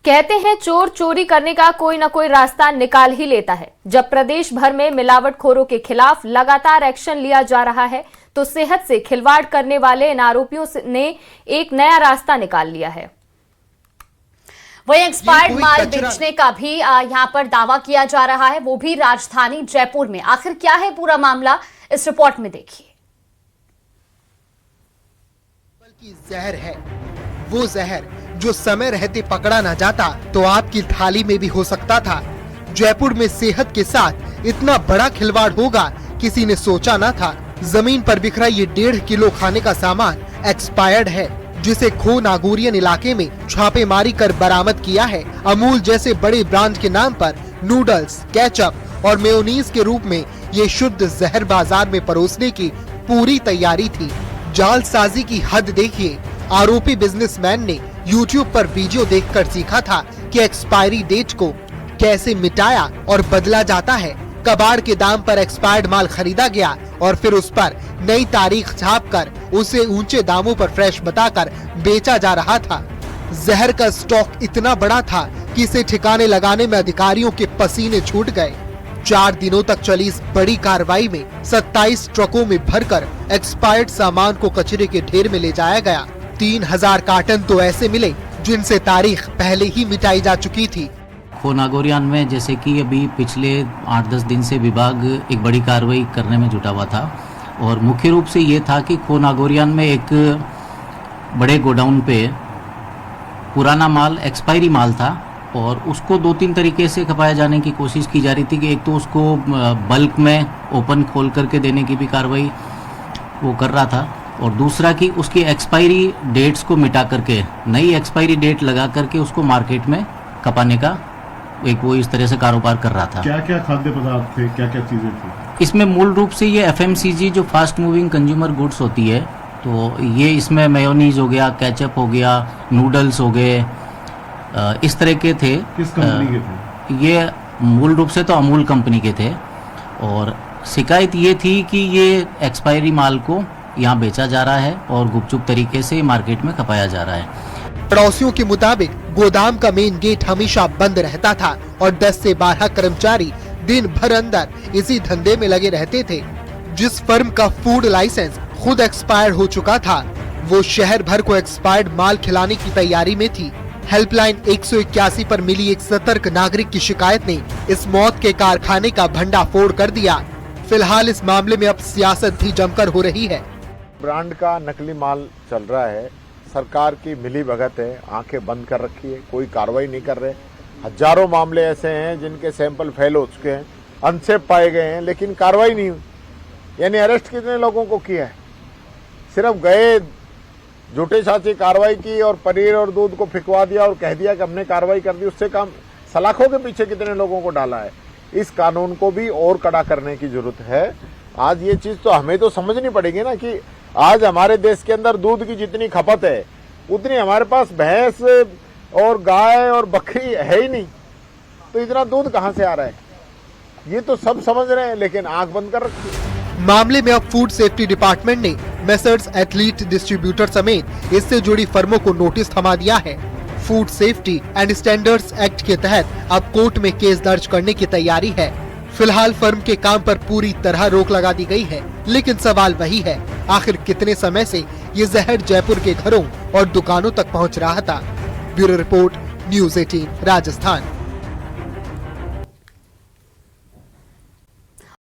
कहते हैं चोर चोरी करने का कोई न कोई रास्ता निकाल ही लेता है। जब प्रदेश भर में मिलावटखोरों के खिलाफ लगातार एक्शन लिया जा रहा है तो सेहत से खिलवाड़ करने वाले इन आरोपियों ने एक नया रास्ता निकाल लिया है। वहीं एक्सपायर्ड माल बेचने का भी यहाँ पर दावा किया जा रहा है, वो भी राजधानी जयपुर में। आखिर क्या है पूरा मामला, इस रिपोर्ट में देखिए। बल्कि जहर है, वो जहर जो समय रहते पकड़ा न जाता तो आपकी थाली में भी हो सकता था। जयपुर में सेहत के साथ इतना बड़ा खिलवाड़ होगा किसी ने सोचा न था। जमीन पर बिखरा ये 1.5 किलो खाने का सामान एक्सपायर्ड है, जिसे खो नागौरियन इलाके में छापेमारी कर बरामद किया है। अमूल जैसे बड़े ब्रांड के नाम पर नूडल्स, केचप और मेयोनीज के रूप में ये शुद्ध जहर बाजार में परोसने की पूरी तैयारी थी। जालसाजी की हद देखिए। आरोपी बिजनेसमैन ने YouTube पर वीडियो देखकर सीखा था कि एक्सपायरी डेट को कैसे मिटाया और बदला जाता है। कबाड़ के दाम पर एक्सपायर्ड माल खरीदा गया और फिर उस पर नई तारीख छापकर उसे ऊंचे दामों पर फ्रेश बताकर बेचा जा रहा था। जहर का स्टॉक इतना बड़ा था कि इसे ठिकाने लगाने में अधिकारियों के पसीने छूट गए। 4 दिनों तक चली इस बड़ी कार्रवाई में 27 ट्रकों में भरकर एक्सपायर्ड सामान को कचरे के ढेर में ले जाया गया। 3000 कार्टन तो ऐसे मिले जिनसे तारीख पहले ही मिटाई जा चुकी थी। खो नागौरियान में जैसे कि अभी पिछले 8-10 दिन से विभाग एक बड़ी कार्रवाई करने में जुटा हुआ था और मुख्य रूप से ये था कि खो नागौरियान में एक बड़े गोडाउन पे पुराना माल, एक्सपायरी माल था और उसको 2-3 तरीके से खपाया जाने की कोशिश की जा रही थी कि एक तो उसको बल्क में ओपन खोल करके देने की भी कार्रवाई वो कर रहा था और दूसरा कि उसकी एक्सपायरी डेट्स को मिटा करके नई एक्सपायरी डेट लगा करके उसको मार्केट में खपाने का एक वो इस तरह से कारोबार कर रहा था। क्या क्या खाद्य पदार्थ थे, क्या क्या चीजें थी इसमें? मूल रूप से ये FMCG जो फास्ट मूविंग कंज्यूमर गुड्स होती है, तो ये इसमें मेयोनीज हो गया, केचप हो गया, नूडल्स हो गए, इस तरह के थे। किस कंपनी के थे? ये मूल रूप से तो अमूल कंपनी के थे और शिकायत ये थी कि ये एक्सपायरी माल को यहाँ बेचा जा रहा है और गुपचुप तरीके से मार्केट में खपाया जा रहा है। पड़ोसियों के मुताबिक गोदाम का मेन गेट हमेशा बंद रहता था और 10 से 12 कर्मचारी दिन भर अंदर इसी धंधे में लगे रहते थे। जिस फर्म का फूड लाइसेंस खुद एक्सपायर हो चुका था, वो शहर भर को एक्सपायर्ड माल खिलाने की तैयारी में थी। हेल्पलाइन 181 पर मिली एक सतर्क नागरिक की शिकायत ने इस मौत के कारखाने का भंडाफोड़ कर दिया। फिलहाल इस मामले में अब सियासत भी जमकर हो रही है। ब्रांड का नकली माल चल रहा है, सरकार की मिली भगत है, आंखें बंद कर रखी है, कोई कार्रवाई नहीं कर रहे। हजारों मामले ऐसे हैं जिनके सैंपल फेल हो चुके हैं, अनसेफ पाए गए हैं, लेकिन कार्रवाई नहीं हुई। यानी अरेस्ट कितने लोगों को किया है? सिर्फ गए, झूठे साची कार्रवाई की और पनीर और दूध को फिकवा दिया और कह दिया कि हमने कार्रवाई कर दी, उससे काम। सलाखों के पीछे कितने लोगों को डाला है। इस कानून को भी और कड़ा करने की जरूरत है। आज ये चीज तो हमें तो समझनी पड़ेगी ना कि आज हमारे देश के अंदर दूध की जितनी खपत है उतनी हमारे पास भैंस और गाय और बकरी है ही नहीं, तो इतना दूध कहां से आ रहा है? ये तो सब समझ रहे हैं लेकिन आंख बंद कर रखी है। मामले में अब फूड सेफ्टी डिपार्टमेंट ने मेसर्स एथलीट डिस्ट्रीब्यूटर समेत इससे जुड़ी फर्मों को नोटिस थमा दिया है। Food safety and standards act के तहत अब कोर्ट में केस दर्ज करने की तैयारी है। फिलहाल फर्म के काम पर पूरी तरह रोक लगा दी गई है, लेकिन सवाल वही है, आखिर कितने समय से ये जहर जयपुर के घरों और दुकानों तक पहुंच रहा था। Bureau report, news 18 Rajasthan.